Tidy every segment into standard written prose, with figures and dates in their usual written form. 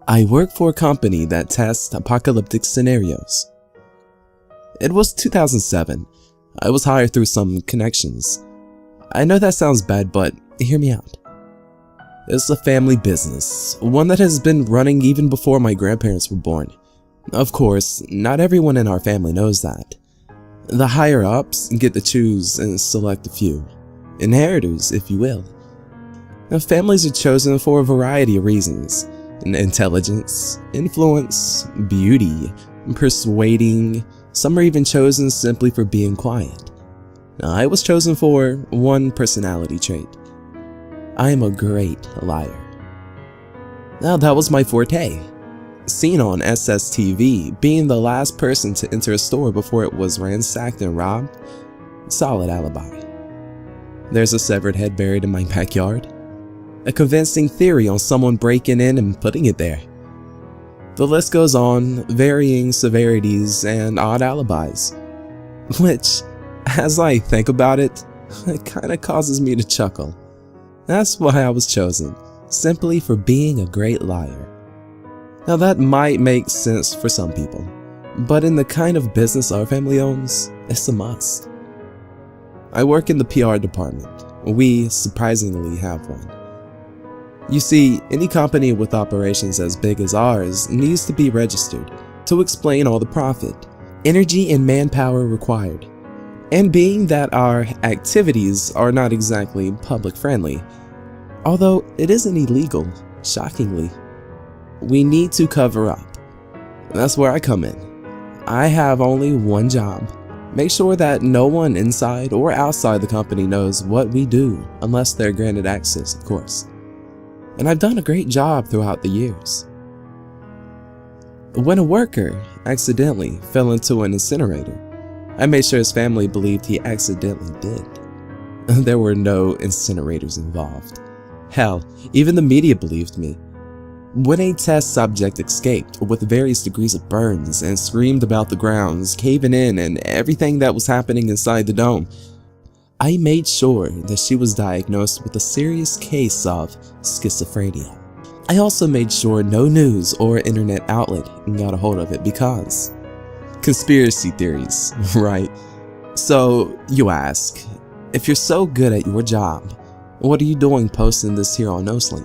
I work for a company that tests apocalyptic scenarios. It was 2007. I was hired through some connections. I know that sounds bad, but hear me out. It's a family business, one that has been running even before my grandparents were born. Of course, not everyone in our family knows that. The higher-ups get to choose and select a few. Inheritors, if you will. Now, families are chosen for a variety of reasons. Intelligence, influence, beauty, persuading. Some are even chosen simply for being quiet. Now, I was chosen for one personality trait. I am a great liar. Now, that was my forte. Seen on SSTV, being the last person to enter a store before it was ransacked and robbed, solid alibi. There's a severed head buried in my backyard. A convincing theory on someone breaking in and putting it there. The list goes on, varying severities and odd alibis. Which, as I think about it kinda causes me to chuckle. That's why I was chosen, simply for being a great liar. Now that might make sense for some people, but in the kind of business our family owns, it's a must. I work in the PR department. We surprisingly have one. You see, any company with operations as big as ours needs to be registered to explain all the profit, energy and manpower required. And being that our activities are not exactly public friendly, although it isn't illegal, shockingly, we need to cover up. That's where I come in. I have only one job. Make sure that no one inside or outside the company knows what we do unless they're granted access, of course. And I've done a great job throughout the years. When a worker accidentally fell into an incinerator, I made sure his family believed he accidentally did. There were no incinerators involved. Hell, even the media believed me. When a test subject escaped with various degrees of burns and screamed about the grounds caving in and everything that was happening inside the dome, I made sure that she was diagnosed with a serious case of schizophrenia. I also made sure no news or internet outlet got a hold of it because conspiracy theories, right? So you ask, if you're so good at your job, what are you doing posting this here on No Sleep?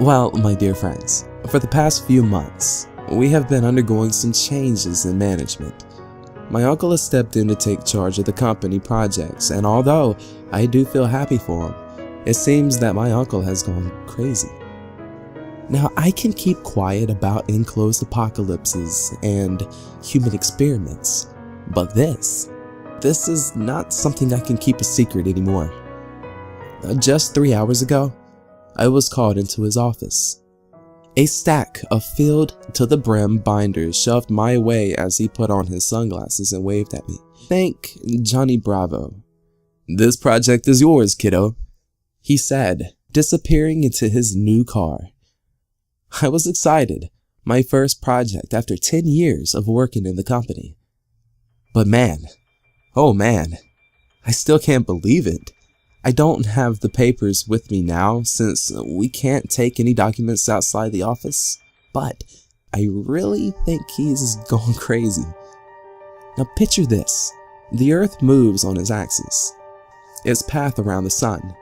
Well, my dear friends, for the past few months, we have been undergoing some changes in management. My uncle has stepped in to take charge of the company projects, and although I do feel happy for him, it seems that my uncle has gone crazy. Now, I can keep quiet about enclosed apocalypses and human experiments, but this is not something I can keep a secret anymore. Just 3 hours ago, I was called into his office. A stack of filled to the brim binders shoved my way as he put on his sunglasses and waved at me. "Thank Johnny Bravo. This project is yours, kiddo," he said, disappearing into his new car. I was excited, my first project after 10 years of working in the company. But man, oh man, I still can't believe it. I don't have the papers with me now since we can't take any documents outside the office, but I really think he's going crazy. Now picture this. The Earth moves on its axis, its path around the sun.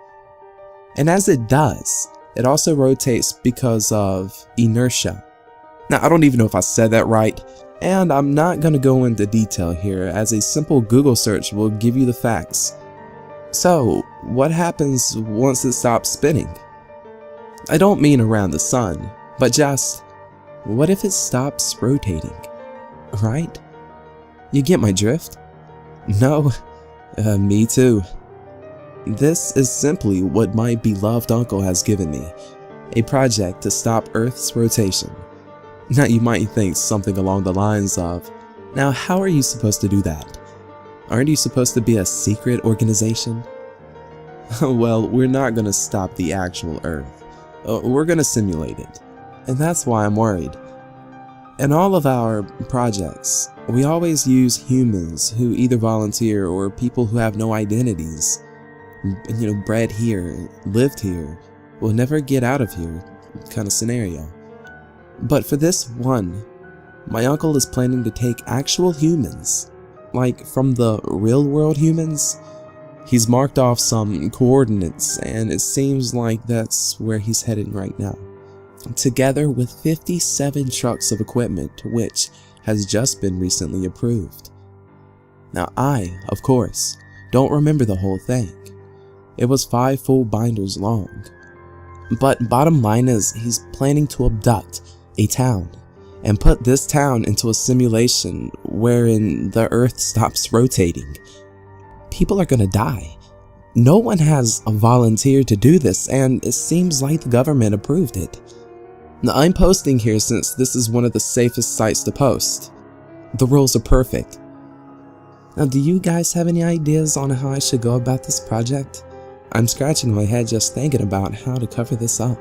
And as it does, it also rotates because of inertia. Now I don't even know if I said that right, and I'm not going to go into detail here as a simple Google search will give you the facts. So, what happens once it stops spinning? I don't mean around the sun, but just, what if it stops rotating? Right? You get my drift? No? Me too. This is simply what my beloved uncle has given me, a project to stop Earth's rotation. Now you might think something along the lines of, now how are you supposed to do that? Aren't you supposed to be a secret organization? Well, we're not going to stop the actual Earth. We're going to simulate it. And that's why I'm worried. In all of our projects, we always use humans who either volunteer or people who have no identities. Bred here, lived here, will never get out of here kind of scenario. But for this one, my uncle is planning to take actual humans, like from the real world humans. He's marked off some coordinates, and it seems like that's where he's heading right now, together with 57 trucks of equipment, which has just been recently approved. Now I, of course, don't remember the whole thing. It was 5 full binders long. But bottom line is, he's planning to abduct a town and put this town into a simulation wherein the earth stops rotating. People are gonna die. No one has volunteered to do this, and it seems like the government approved it. Now, I'm posting here since this is one of the safest sites to post. The rules are perfect. Now, do you guys have any ideas on how I should go about this project? I'm scratching my head just thinking about how to cover this up.